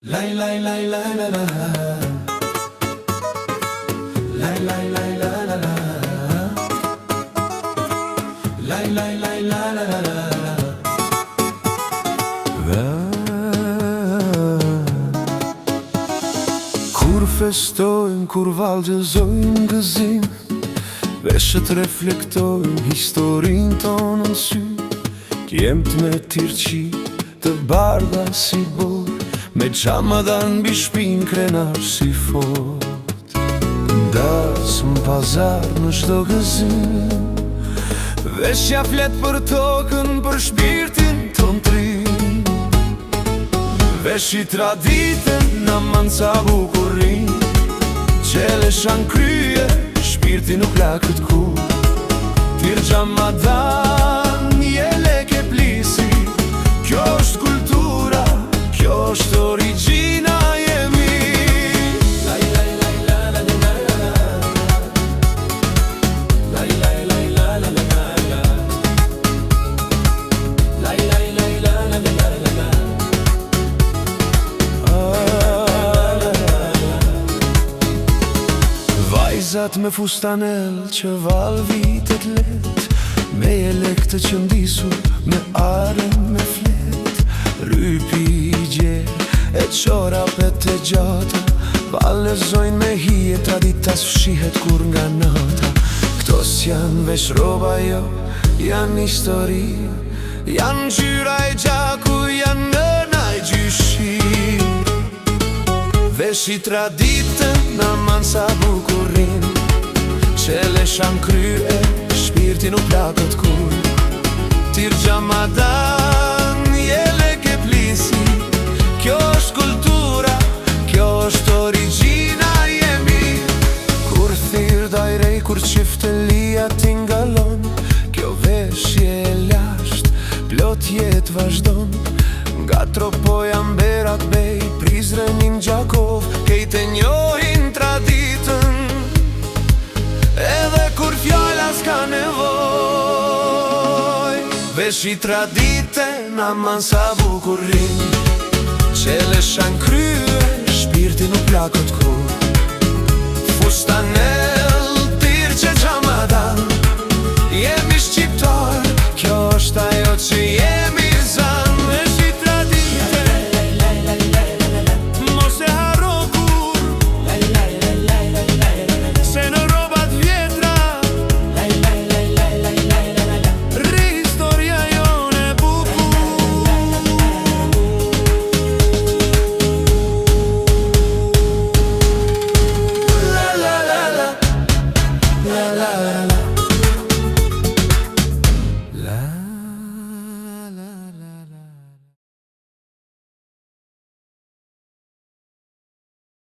Laj laj laj laj la la. Laj laj laj la la la. Laj laj laj la la la. Kur festojmë, kur vallëzojmë gëzim, veshët reflektojmë historinë tonë në sy. Kjemt me tirqi të bardha si borë, me gjamadan mbi shpin krenar si fort. Das më pazar në shdo gëzim, veshja flet për tokën, për shpirtin ton trim. Veshi traditën në manca bukurin, qele shan krye, shpirti nuk lakët kur. Tir gjamadan, jele ke plisi, kjo është kultura, kjo është origjina jemi. Laj laj laj la la la la la. Laj laj laj la la la la. Laj laj laj la la la la. Vajzat me fustanel që val vitet let, me jelekte që ndisur, me are me flet. Rypi i gjerë, e qorapet e gjata, vallëzojnë me hije, traditas fshihet kur nga nata. Këto s'janë vesh roba jo, janë histori, janë gjyra e gjaku, janë nëna e gjyshi. Veshi traditën në mansa bukurin, qele shan krye, shpirti nuk lakët kur. Tir gjamadan, jele ke plisi, kjo është kultura, kjo është origjina jemi. Kur thirr dajrej, kur qifte lia t'ingalon, kjo veshje e lasht, plot jet vazhdon. Nga tropoja mberat bej, Prizrenin Gjakov, kejt e njohin traditën, edhe kur fjalla s'ka nevoj. Veshi tradite na mansa bukurin, qele shan krye, shpirti nuk lakët kur. Fustanel